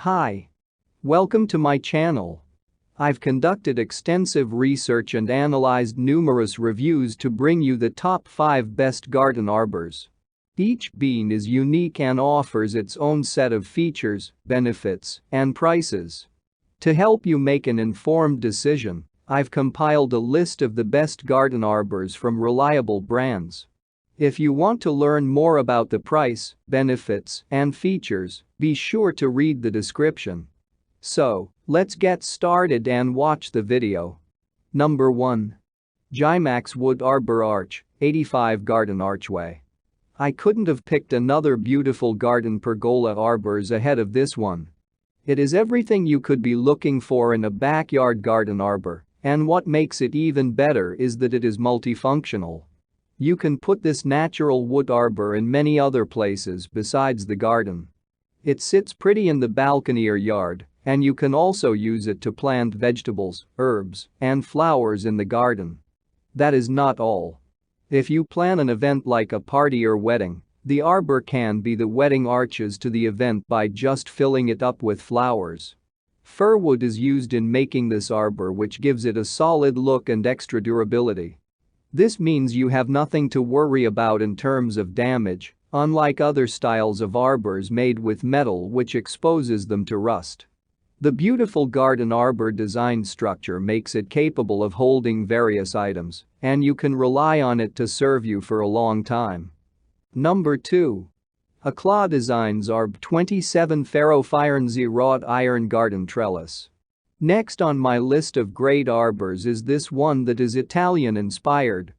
Hi. Welcome to my channel. I've conducted extensive research and analyzed numerous reviews to bring you the top 5 best garden arbors. Each bean is unique and offers its own set of features, benefits, and prices. To help you make an informed decision, I've compiled a list of the best garden arbors from reliable brands. If you want to learn more about the price, benefits, and features, be sure to read the description. So, let's get started and watch the video. Number 1. GYMAX Wood Arbor Arch, 85 Garden Archway. I couldn't have picked another beautiful garden pergola arbors ahead of this one. It is everything you could be looking for in a backyard garden arbor, and what makes it even better is that it is multifunctional. You can put this natural wood arbor in many other places besides the garden. It sits pretty in the balcony or yard, and you can also use it to plant vegetables, herbs, and flowers in the garden. That is not all. If you plan an event like a party or wedding, the arbor can be the wedding arches to the event by just filling it up with flowers. Fir wood is used in making this arbor, which gives it a solid look and extra durability. This means you have nothing to worry about in terms of damage, unlike other styles of arbors made with metal which exposes them to rust. The beautiful garden arbor design structure makes it capable of holding various items, and you can rely on it to serve you for a long time. Number 2. Achla Designs Arb 27 Ferro Firenze Wrought Iron Garden Trellis. Next on my list of great arbors is this one that is Italian-inspired.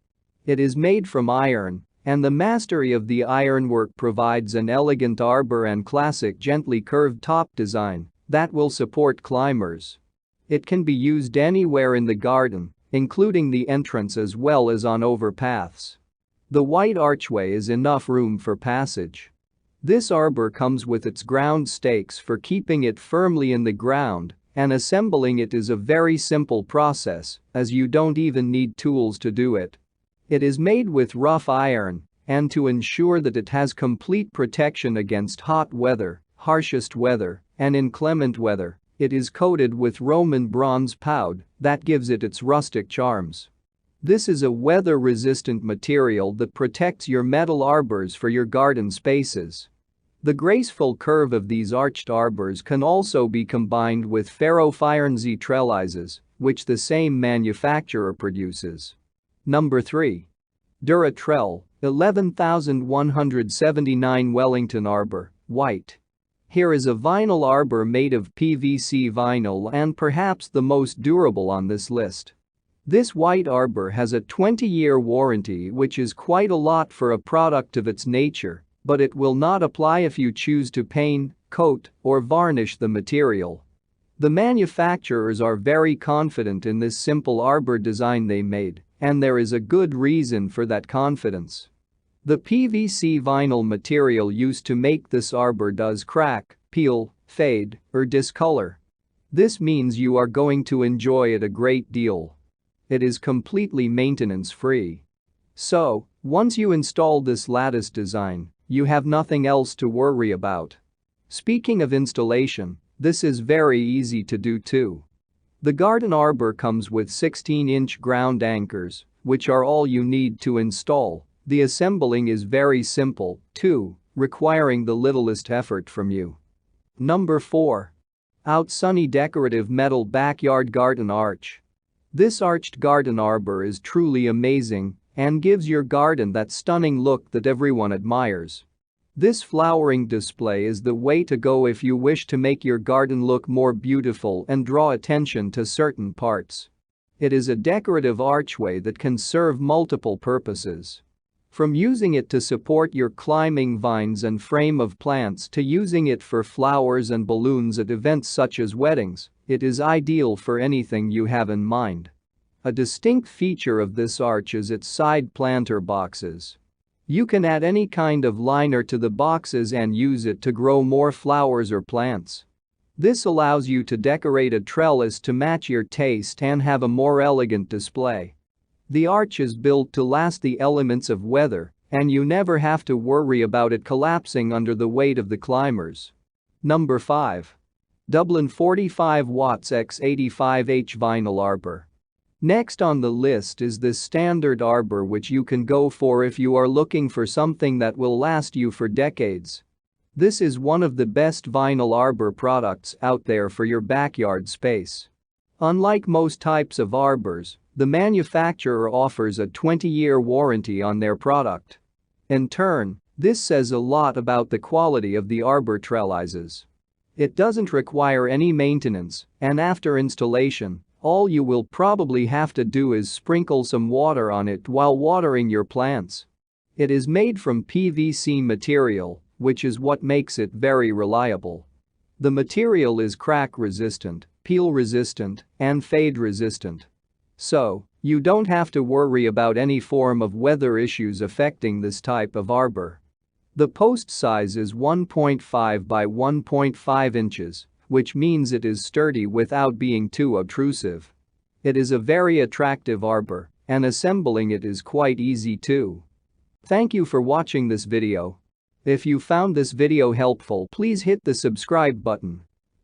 It is made from iron, and the mastery of the ironwork provides an elegant arbor and classic gently curved top design that will support climbers. It can be used anywhere in the garden, including the entrance as well as on overpaths. The white archway is enough room for passage. This arbor comes with its ground stakes for keeping it firmly in the ground, and assembling it is a very simple process, as you don't even need tools to do it. It is made with rough iron, and to ensure that it has complete protection against hot weather, harshest weather, and inclement weather, it is coated with Roman bronze powder that gives it its rustic charms. This is a weather-resistant material that protects your metal arbors for your garden spaces. The graceful curve of these arched arbors can also be combined with Ferro Firenze trellises, which the same manufacturer produces. Number 3. Dura-Trel, 11,179 Wellington Arbor, white. Here is a vinyl arbor made of PVC vinyl and perhaps the most durable on this list. This white arbor has a 20-year warranty, which is quite a lot for a product of its nature, but it will not apply if you choose to paint, coat, or varnish the material. The manufacturers are very confident in this simple arbor design they made, and there is a good reason for that confidence. The PVC vinyl material used to make this arbor does crack, peel, fade, or discolor. This means you are going to enjoy it a great deal. It is completely maintenance-free. So, once you install this lattice design, you have nothing else to worry about. Speaking of installation, this is very easy to do too. The garden arbor comes with 16-inch ground anchors, which are all you need to install. The assembling is very simple, too, requiring the littlest effort from you. Number 4. Outsunny Decorative Metal Backyard Garden Arch. This arched garden arbor is truly amazing and gives your garden that stunning look that everyone admires. This flowering display is the way to go if you wish to make your garden look more beautiful and draw attention to certain parts. It is a decorative archway that can serve multiple purposes. From using it to support your climbing vines and frame of plants to using it for flowers and balloons at events such as weddings, it is ideal for anything you have in mind. A distinct feature of this arch is its side planter boxes. You can add any kind of liner to the boxes and use it to grow more flowers or plants. This allows you to decorate a trellis to match your taste and have a more elegant display. The arch is built to last the elements of weather, and you never have to worry about it collapsing under the weight of the climbers. Number 5. Dublin 45 watts x 85H vinyl arbor. Next on the list is this standard arbor, which you can go for if you are looking for something that will last you for decades. This is one of the best vinyl arbor products out there for your backyard space. Unlike most types of arbors, the manufacturer offers a 20-year warranty on their product. In turn, this says a lot about the quality of the arbor trellises. It doesn't require any maintenance, and after installation, all you will probably have to do is sprinkle some water on it while watering your plants. It is made from PVC material, which is what makes it very reliable. The material is crack-resistant, peel-resistant, and fade-resistant. So, you don't have to worry about any form of weather issues affecting this type of arbor. The post size is 1.5 by 1.5 inches, which means it is sturdy without being too obtrusive. It is a very attractive arbor, and assembling it is quite easy too. Thank you for watching this video. If you found this video helpful, please hit the subscribe button.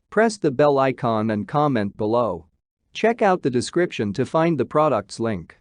Press the bell icon and comment below. Check out the description to find the product's link.